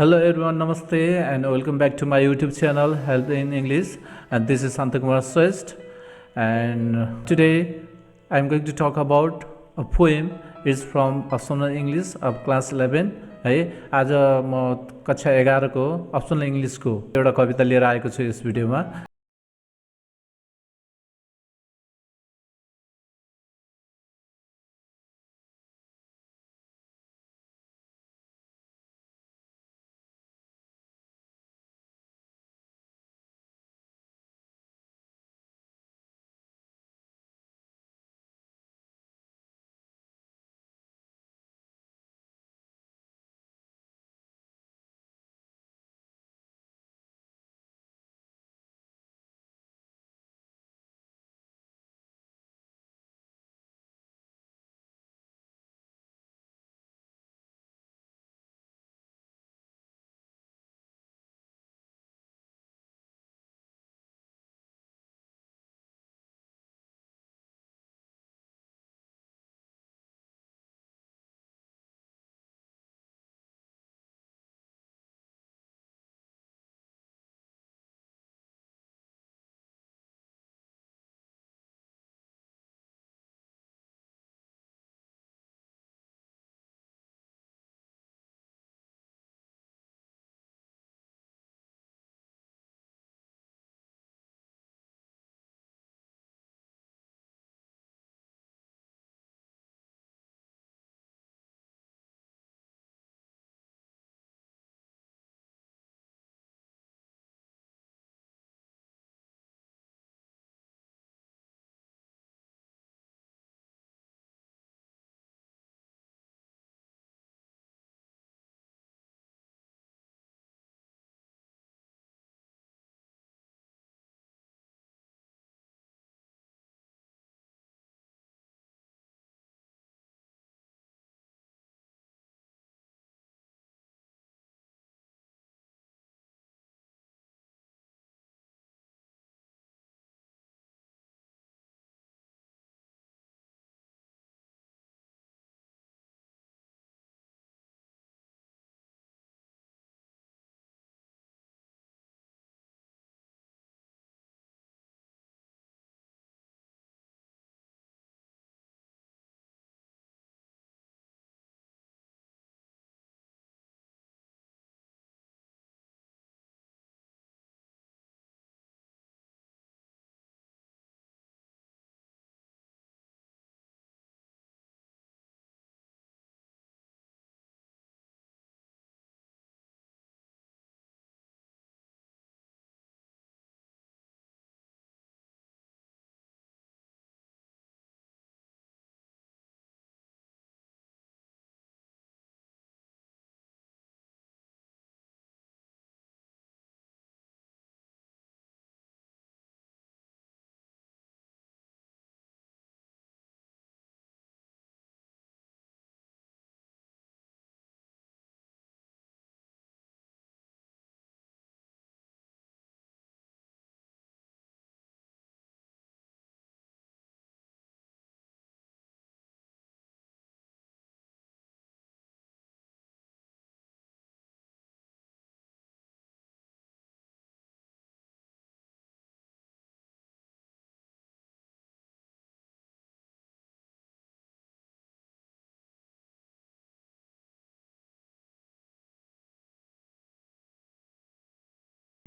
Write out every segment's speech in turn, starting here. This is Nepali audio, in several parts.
Hello everyone, Namaste and welcome back to my YouTube channel Health in English, and this is Santakumar Swest, and today I am going to talk about a poem. It's from Optional English of class 11 है। आज म कक्षा 11 को Optional English को एउटा कविता लिएर आएको छु यस भिडियोमा।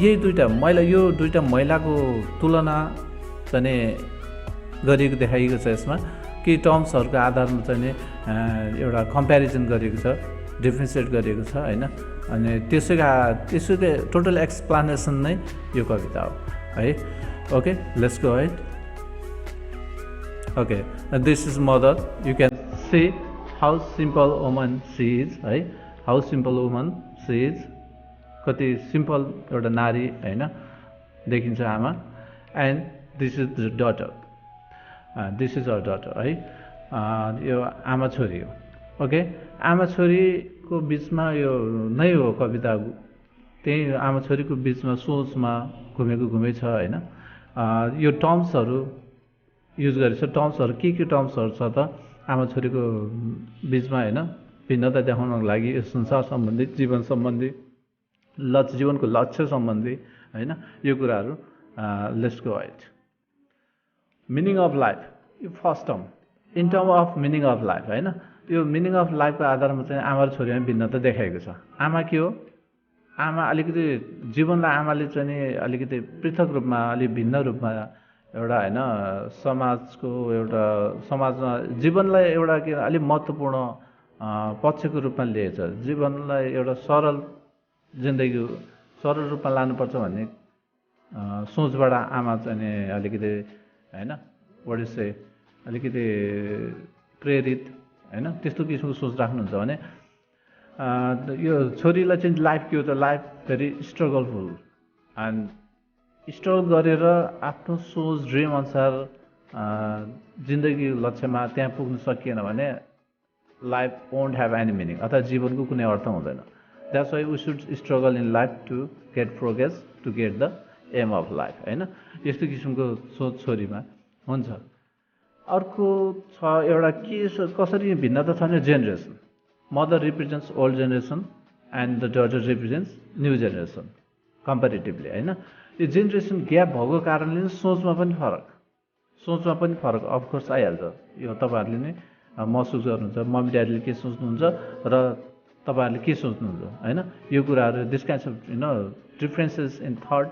यही दुईटा महिलाको तुलना चाहिँ गरिएको देखाइएको छ। यसमा कि टर्म्सहरूको आधारमा चाहिँ एउटा कम्प्यारिजन गरिएको छ, डिफ्रेन्सिएट गरिएको छ हैन। अनि त्यसैको टोटल एक्सप्लेनेसन नै यो कविता हो है। Okay, let's go ahead. Okay, this is mother. You can see how simple woman she is है, how simple woman she is. कति सिम्पल एउटा नारी हैन देखिन्छ आमा। And this is the daughter, this is her daughter है। यो आमा छोरी हो। ओके, आमा छोरीको बिचमा यो नै हो कविता। त्यही आमा छोरीको बिचमा सोचमा घुमै छ हैन। यो टर्म्सहरू युज गरेछ। टर्म्सहरू के टर्म्सहरू छ त आमा छोरीको बिचमा हैन, भिन्नता देखाउनको लागि, यो संसार सम्बन्धी, जीवन सम्बन्धी जीवनको लक्ष्य सम्बन्धी होइन यो कुराहरू let's go it meaning of life यो first term in term of meaning of life होइन यो मिनिङ अफ लाइफको आधारमा चाहिँ आमा र छोरीमा भिन्नता देखाएको छ आमा के हो आमा अलिकति जीवनलाई आमाले चाहिँ नि अलिकति पृथक रूपमा अलिक भिन्न रूपमा एउटा होइन समाजको एउटा समाजमा जीवनलाई एउटा के अलिक महत्त्वपूर्ण पक्षको रूपमा लिएछ जीवनलाई एउटा सरल जिन्दगी सरल रूपमा लानुपर्छ भन्ने सोचबाट आमा चाहिँ नि अलिकति होइन वडिसे अलिकति प्रेरित होइन त्यस्तो किसिमको सोच राख्नुहुन्छ भने यो छोरीलाई चाहिँ लाइफ के हो त life very struggleful and struggle गरेर आफ्नो सोच ड्रिम अनुसार जिन्दगी लक्ष्यमा त्यहाँ पुग्न सकिएन भने life won't have any meaning अथवा जीवनको कुनै अर्थ हुँदैन that's why we should struggle in life to get progress to get the aim of life होइन यस्तो किसिमको सोच छोरीमा हुन्छ अर्को छ एउटा के कसरी भिन्नता छ भने generation mother represents old generation and the daughter represents new generation comparatively होइन यो जेनेरेसन ग्याप भएको कारणले सोचमा पनि फरक अफकोर्स आइहाल्छ यो तपाईँहरूले नै महसुस गर्नुहुन्छ मम्मी ड्याडीले के सोच्नुहुन्छ र तपाईँहरूले के सोच्नुहुन्छ होइन यो कुराहरू this kinds of differences in thought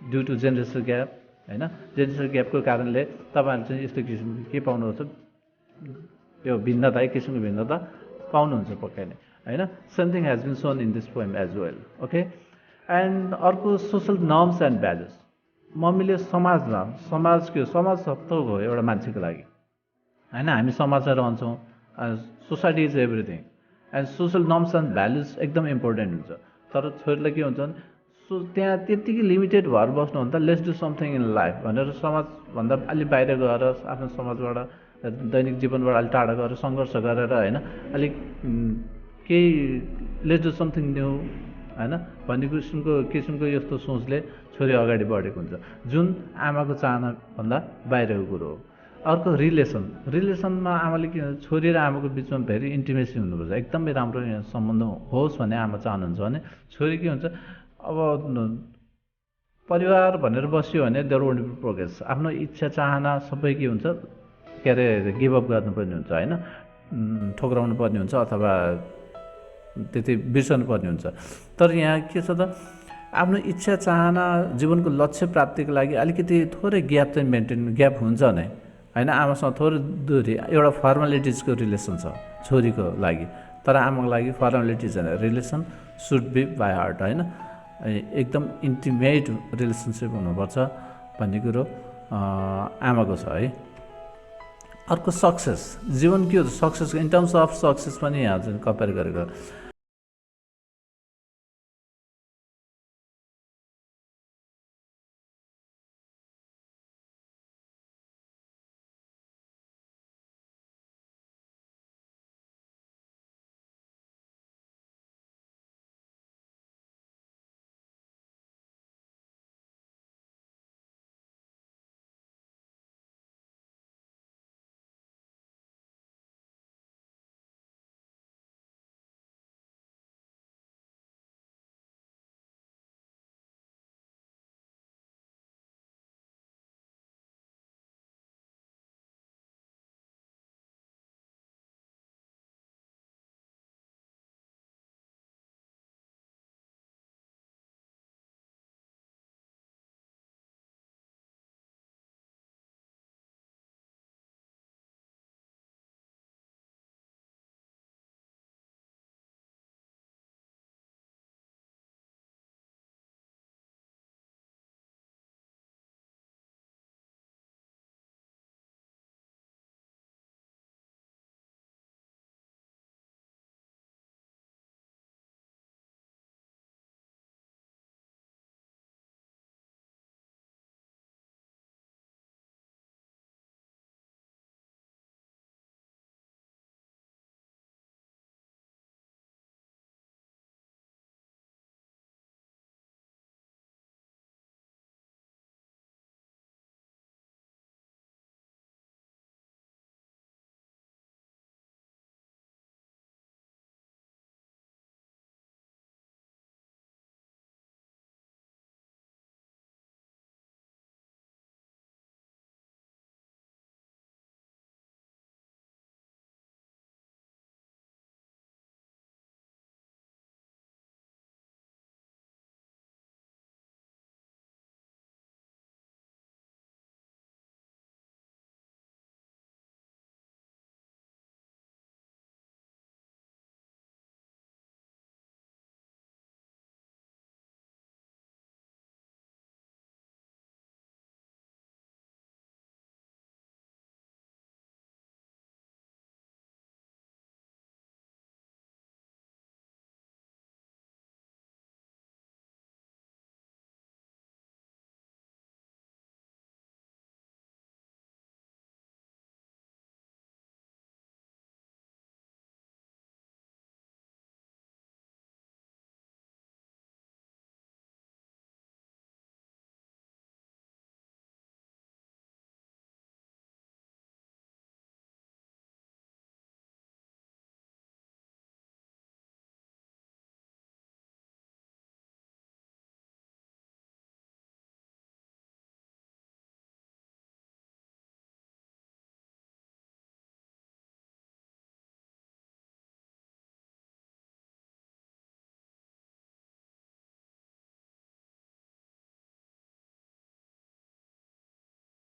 due to generation gap होइन जेनेरेसन ग्यापको कारणले तपाईँहरूले चाहिँ यस्तो किसिमको के पाउनुहुन्छ यो भिन्नता एक किसिमको भिन्नता पाउनुहुन्छ पक्कै नै होइन something has been shown in this poem as well okay and अर्को सोसल नर्म्स एन्ड भ्यालुज मम्मीले समाज सत्ता हो एउटा मान्छेको लागि होइन हामी समाजमा रहन्छौँ society is everything and social norms and values एकदम इम्पोर्टेन्ट हुन्छ तर छोरीलाई के हुन्छ भने त्यहाँ त्यत्तिकै लिमिटेड भएर बस्नु भने त let's do something in life भनेर समाजभन्दा अलिक बाहिर गएर आफ्नो समाजबाट दैनिक जीवनबाट अलिक टाढा गएर सङ्घर्ष गरेर होइन अलिक केही लेट्स डु समथिङ न्यू होइन भन्ने किसिमको यस्तो सोचले छोरी अगाडि बढेको हुन्छ जुन आमाको चाहनाभन्दा बाहिरको कुरो हो अर्को रिलेसनमा आमाले के भन्छ छोरी र आमाको बिचमा भेरी इन्टिमेसी हुनुपर्छ एकदमै राम्रो सम्बन्ध होस् भन्ने आमा चाहनुहुन्छ भने छोरी के हुन्छ अब परिवार भनेर बस्यो भने देयर वोन्ट बी प्रोग्रेस आफ्नो इच्छा चाहना सबै के हुन्छ के अरे गिभअप गर्नुपर्ने हुन्छ होइन ठोक्राउनु पर्ने हुन्छ अथवा त्यति बिर्सनु पर्ने हुन्छ तर यहाँ के छ त आफ्नो इच्छा चाहना जीवनको लक्ष्य प्राप्तिको लागि अलिकति थोरै ग्याप चाहिँ ग्याप हुन्छ नै होइन आमासँग थोरै दूरी एउटा फर्मालिटिजको रिलेसन छ छोरीको लागि तर आमाको लागि फर्मालिटिज होइन relation should be by heart होइन एकदम इन्टिमेट रिलेसनसिप हुनुपर्छ भन्ने कुरो आमाको छ है अर्को सक्सेस जीवन के हो success in terms of success पनि यहाँ चाहिँ कम्पेयर गरेको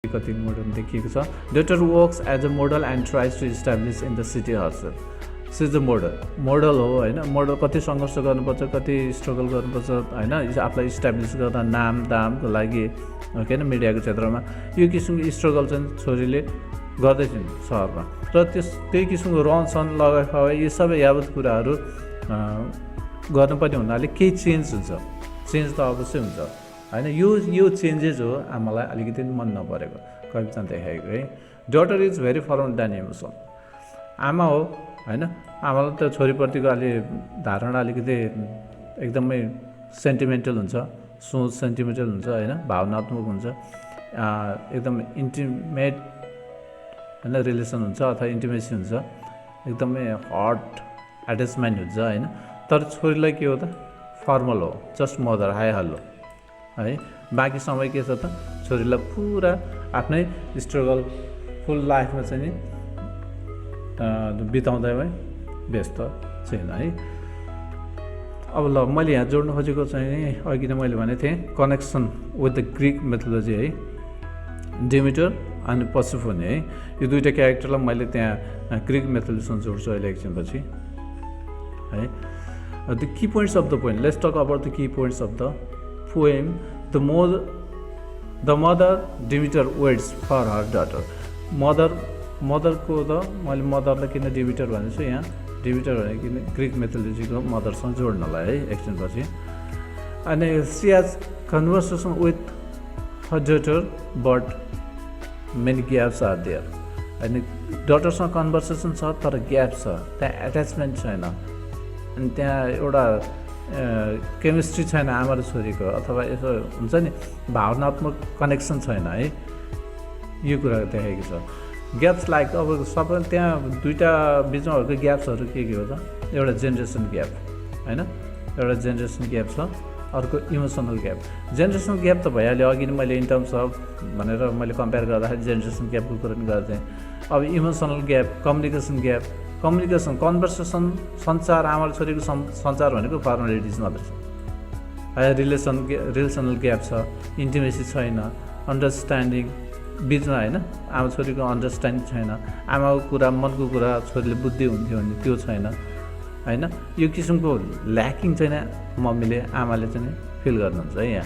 कति मोडल देखिएको छ daughter works as a model and tries to establish in the city herself she is the model हो होइन मोडल कति सङ्घर्ष गर्नुपर्छ कति स्ट्रगल गर्नुपर्छ होइन आफूलाई इस्टाब्लिस गर्दा नाम दामको लागि होइन मिडियाको क्षेत्रमा यो किसिमको स्ट्रगल चाहिँ छोरीले गर्दैछन् सहरमा र त्यही किसिमको रहनसहन लगाए यी सबै यावत कुराहरू गर्नुपर्ने हुनाले केही चेन्ज हुन्छ चेन्ज त अवश्य हुन्छ होइन यो चेन्जेस हो आमालाई अलिकति मन नपरेको कविता देखाएको है daughter is very firm then emotion आमा हो होइन आमालाई त छोरीप्रतिको अलि धारणा अलिकति एकदमै सेन्टिमेन्टल हुन्छ सोच सेन्टिमेन्टल हुन्छ होइन भावनात्मक हुन्छ एकदम इन्टिमेट होइन रिलेसन हुन्छ अथवा इन्टिमेसी हुन्छ एकदमै हट एट्याचमेन्ट हुन्छ होइन तर छोरीलाई के हो त फर्मल हो जस्ट मदर हाइहाल्लो है बाँकी समय के छ त छोरीलाई पुरा आफ्नै स्ट्रगल फुल लाइफमा चाहिँ नि बिताउँदैमै व्यस्त छैन है अब ल मैले यहाँ जोड्न खोजेको चाहिँ नि अघि नै मैले भनेको थिएँ connection with the Greek methodology है डिमिटर अनि पर्सिफोनी है यो दुईवटा क्यारेक्टरलाई मैले त्यहाँ ग्रिक मेथोलोजीसँग जोड्छु अहिले एकछिनपछि है the key points of the poem let's talk about the key points of the poem the mother Demeter waits for her daughter मदरको त मैले मदरलाई किन डिमिटर भनेको छु यहाँ डिमिटर भने किन ग्रिक मेथोलोजीको मदरसँग जोड्नलाई है एकछिनपछि अनि she has conversation with her daughter but many gaps are there अनि डटरसँग कन्भर्सेसन छ तर ग्याप छ त्यहाँ एट्याचमेन्ट छैन अनि त्यहाँ एउटा केमिस्ट्री छैन आमा र छोरीको अथवा यसो हुन्छ नि भावनात्मक कनेक्सन छैन है यो कुरा देखाएको छ ग्याप्स लाइक अब सबै त्यहाँ दुईवटा बिचमा भएको ग्याप्सहरू के हो त एउटा जेनेरेसन ग्याप होइन एउटा जेनेरेसन ग्याप छ अर्को इमोसनल ग्याप जेनेरेसनल ग्याप त भइहाल्यो अघि नै मैले इन टर्म्स अफ भनेर मैले कम्पेयर गर्दाखेरि जेनेरेसन ग्यापको कुरा पनि गर्थेँ अब इमोसनल ग्याप कम्युनिकेसन कन्भर्सेसन सञ्चार आमा छोरीको सञ्चार भनेको फर्मालिटिज मात्रै छ रिलेसनल ग्याप छ इन्टिमेसी छैन अन्डरस्ट्यान्डिङ बिचमा होइन आमा छोरीको अन्डरस्ट्यान्डिङ छैन आमाको कुरा मनको कुरा छोरीले बुद्धि हुन्थ्यो भने त्यो छैन होइन यो किसिमको ल्याकिङ चाहिँ मम्मीले आमाले चाहिँ फिल गर्नुहुन्छ है यहाँ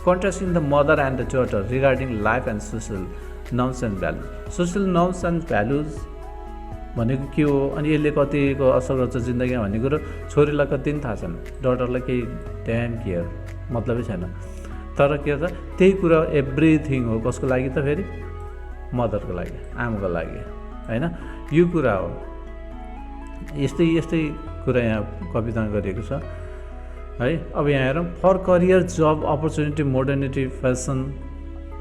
contrast in the mother and the daughter regarding life and social norms and value social norms and values भनेको के हो अनि यसले कतिको असर गर्छ जिन्दगीमा भन्ने कुरो छोरीलाई कति पनि थाहा छैन डटरलाई केही ड्याम केयर मतलबै छैन तर के छ त्यही कुरा एभ्रिथिङ हो कसको लागि त फेरि मदरको लागि आमाको लागि होइन यो कुरा हो यस्तै कुरा यहाँ कवितामा गरिएको छ है अब यहाँ हेरौँ फर करियर जब opportunity modernity fashion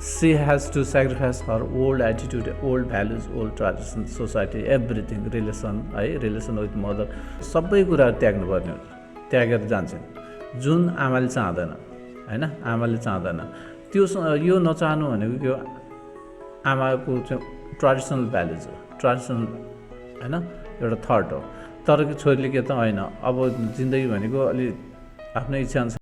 she has to sacrifice her old attitude old values old tradition society everything relation with mother सबै कुराहरू त्याग्नुपर्ने हुन्छ त्यागेर जान्छन् जुन आमाले चाहँदैन होइन आमाले चाहँदैन त्यो यो नचाहनु भनेको त्यो आमाको चाहिँ ट्रेडिसनल भ्यालुज हो ट्रेडिसनल होइन एउटा थट हो तर छोरीले के त होइन अब जिन्दगी भनेको अलि आफ्नै इच्छा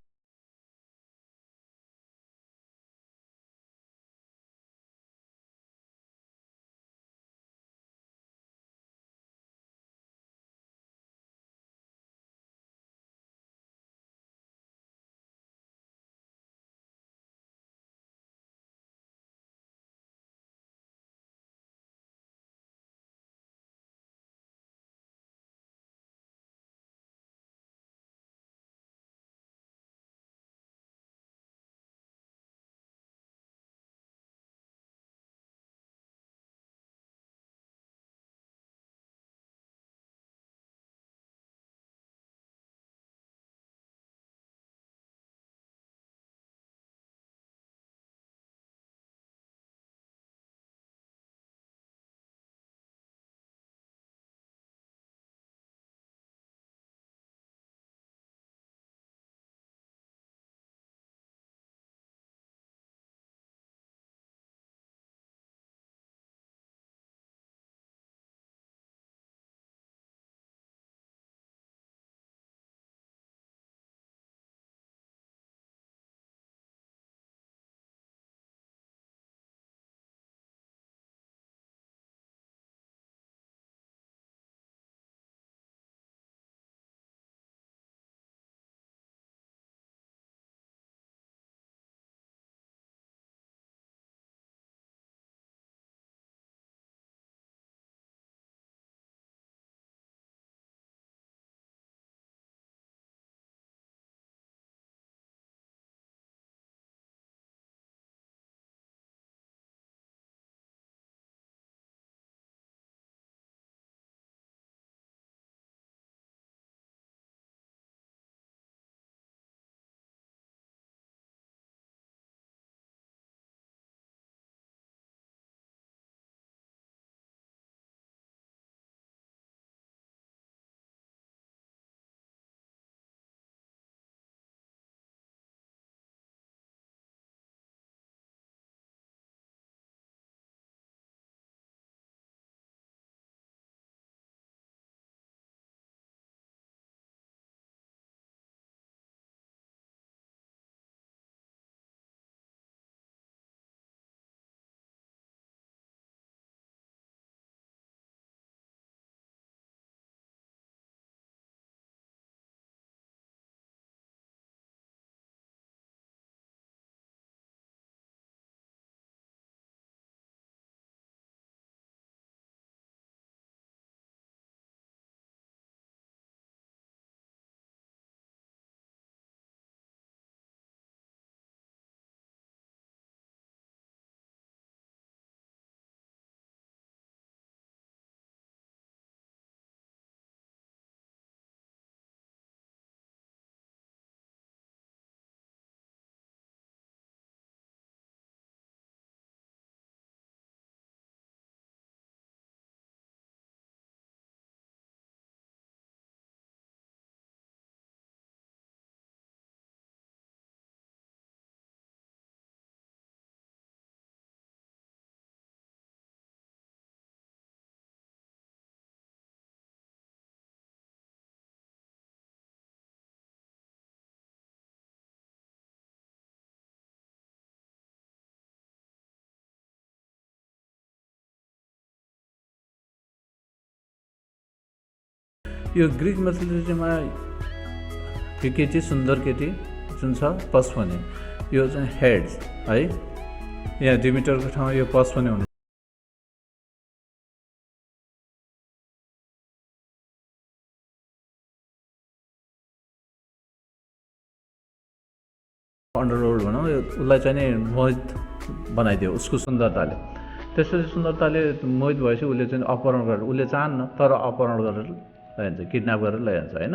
यो ग्रिक मेथोलोजीमा यो केटी सुन्दर केटी जुन छ पस्फोने, यो चाहिँ हेड्स है। यहाँ डिमिटरको ठाउँमा यो पस्फोने हुनु अन्डरवर्ल्ड भनौँ, उसलाई चाहिँ नि मोहित बनाइदियो उसको सुन्दरताले। त्यसपछि सुन्दरताले मोहित भएपछि उसले चाहिँ अपहरण गरेर, उसले चाहन्न तर अपहरण गरेर लैजान्छ, किडन्याप गरेर लैजान्छ होइन।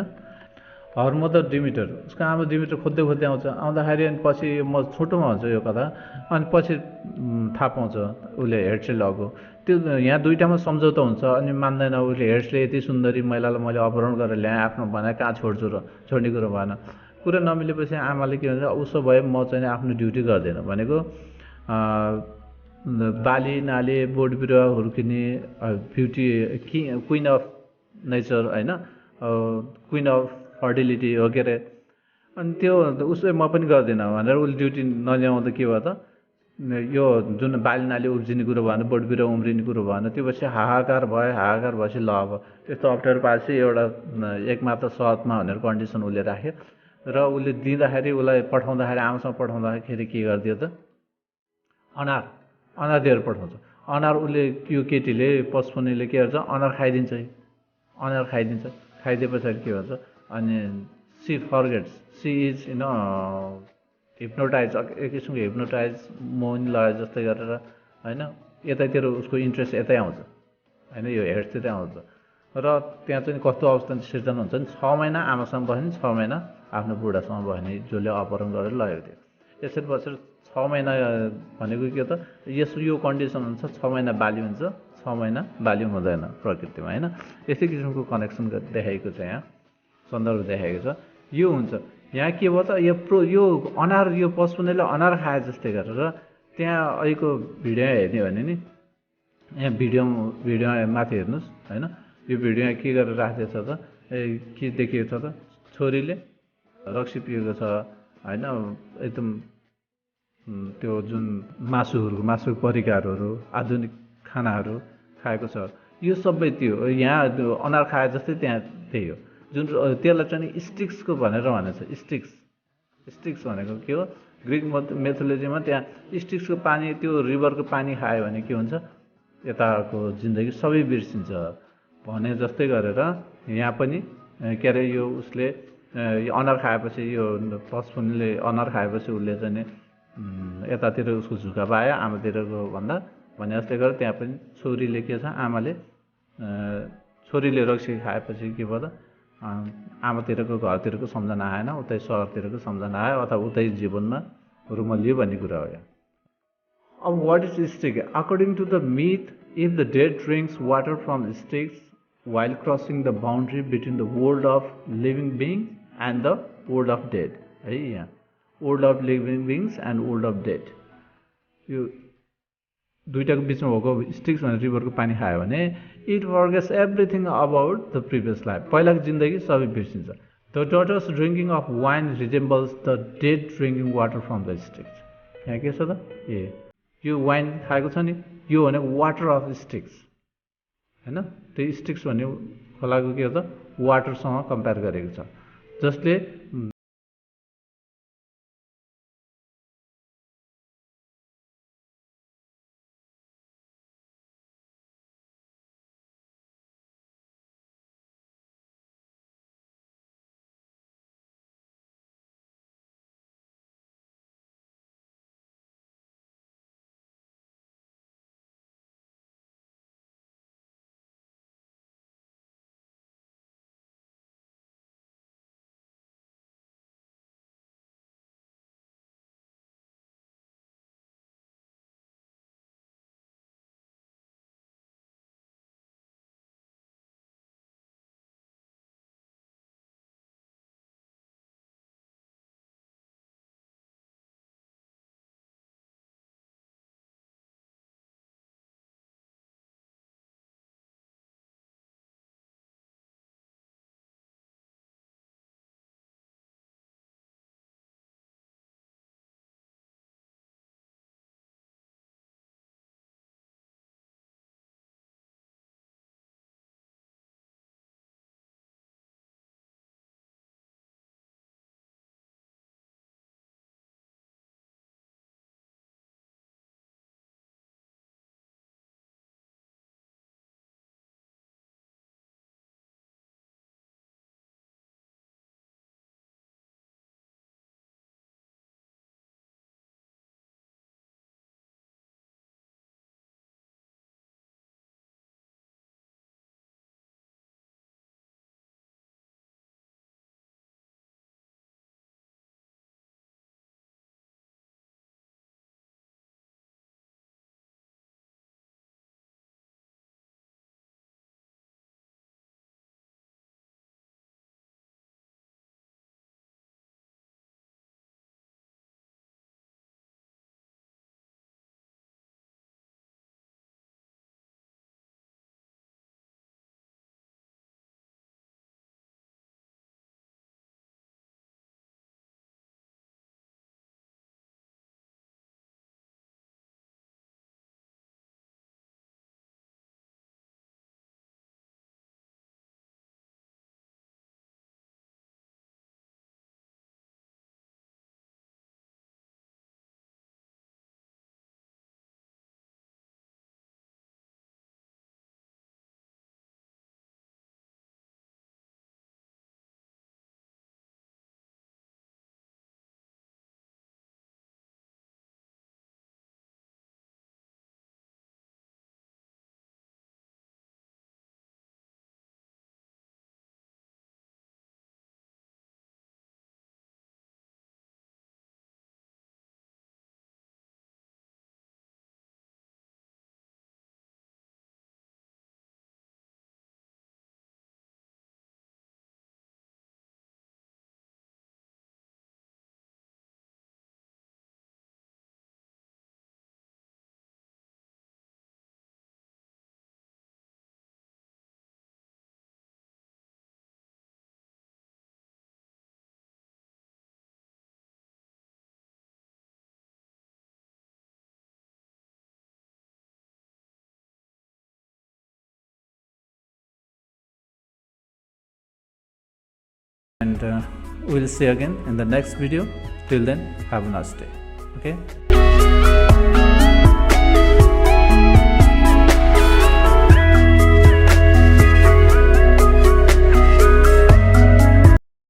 हर मदर डिमिटर, उसको आमा डिमिटर खोज्दै खोज्दै आउँदाखेरि अनि पछि म छोटोमा हुन्छ यो कथा, अनि पछि थाहा पाउँछ उसले हेड्सले लगेको त्यो। यहाँ दुइटामा सम्झौता हुन्छ, अनि मान्दैन उसले, हेड्सले यति सुन्दरी महिलालाई मैले अपहरण गरेर ल्याएँ, आफ्नो भने कहाँ छोड्छु र, छोड्ने कुरो भएन। कुरा नमिलेपछि आमाले के भन्छ, उसो भए म चाहिँ आफ्नो ड्युटी गर्दैन भनेको बाली नाली बोट बिरुवा हुर्किने, ब्युटी क्विन अफ नेचर होइन, क्विन अफ फर्टिलिटी हो के अरे। अनि त्यो उसले म पनि गर्दिनँ भनेर उसले ड्युटी नल्याउँदा के भयो त, यो जुन बाली नाली उब्जिने कुरो भएन, बोट बिरुवा उम्रिने कुरो भएन। त्यो पछि हाहाकार भयो, हाहाकार भएपछि ल अब त्यस्तो अप्ठ्यारो पाएपछि एउटा एकमात्र सतमा भनेर कन्डिसन उसले राख्यो र उसले दिँदाखेरि, उसलाई पठाउँदाखेरि, आमासँग पठाउँदाखेरि के गरिदियो त, अनार दिएर पठाउँछ। अनार उसले यो केटीले पस्फोनेले के गर्छ, अनार खाइदिन्छ, अनार खाइदिन्छ। खाइदिए पछाडि के भन्छ, अनि she forgets, she is hypnotize, एक किसिमको हिप्नोटाइज, मोहिनी लगाए जस्तै गरेर होइन, यतैतिर उसको इन्ट्रेस्ट यतै आउँछ होइन, यो हेड्सतिर आउँछ। र त्यहाँ चाहिँ कस्तो अवस्था सिर्जना हुन्छ नि, 6 महिना आमासँग बस्ने, 6 महिना आफ्नो बुढासँग बस्ने, जसले अपहरण गरेर लगेको थियो। यसरी बसेर 6 महिना भनेको के त, यो कन्डिसन हुन्छ, 6 महिना बाली हुन्छ, 6 महिना बाली हुँदैन प्रकृतिमा होइन। यस्तै किसिमको कनेक्सन देखाएको छ, यहाँ सन्दर्भ देखाएको छ। यो हुन्छ यहाँ के भयो त, यो अनार, यो पस्फोनेले अनार खाए जस्तै गरेर त्यहाँ अहिलेको भिडियो हेर्ने भने नि, यहाँ भिडियो माथि हेर्नुहोस् होइन, यो भिडियो के गरेर राखेको छ त, के देखिएको छ त, छोरीले रक्सी पिएको छ होइन, एकदम त्यो जुन मासुको परिकारहरू, आधुनिक खानाहरू खाएको छ। यो सबै त्यो यहाँ अनार खाए जस्तै त्यहाँ त्यही हो। जुन त्यसलाई चाहिँ स्टिक्सको भनेर भनेको छ। स्टिक्स भनेको के हो, ग्रिक मेथोलोजीमा त्यहाँ स्टिक्सको पानी, त्यो रिभरको पानी खायो भने के हुन्छ, यताको जिन्दगी सबै बिर्सिन्छ भने जस्तै गरेर यहाँ पनि के अरे, यो उसले अनार खाएपछि, यो पस्फोनेले अनार खाएपछि उसले चाहिँ यतातिर उसको झुकाव आयो आमातिरको भन्दा भने जस्तै गरेर त्यहाँ पनि छोरीले के छ, छोरीले रक्सी खाएपछि के भयो त, आमातिरको घरतिरको सम्झना आएन, उतै सहरतिरको सम्झना आयो, अथवा उतै जीवनमा रुमलियो भन्ने कुरा हो यहाँ। अब what is Styx? According to the myth, if the dead drinks water from Styx while crossing the boundary between the world of living beings and the world of dead, है यहाँ world of living beings and world of dead, यो दुइटाको बिचमा भएको स्टिक्स भनेर रिभरको पानी खायो भने it forgets everything about the previous life, पहिलाको जिन्दगी सबै बिर्सिन्छ। The daughter's drinking of wine resembles the dead drinking water from the Styx. यहाँ के छ त, यो वाइन खाएको छ नि, यो भनेको वाटर अफ स्टिक्स होइन, त्यो स्टिक्स भन्ने खोलाको के हो त, वाटरसँग कम्पेयर गरेको छ, जसले we'll see again in the next video. Till then, have a nice day. Okay.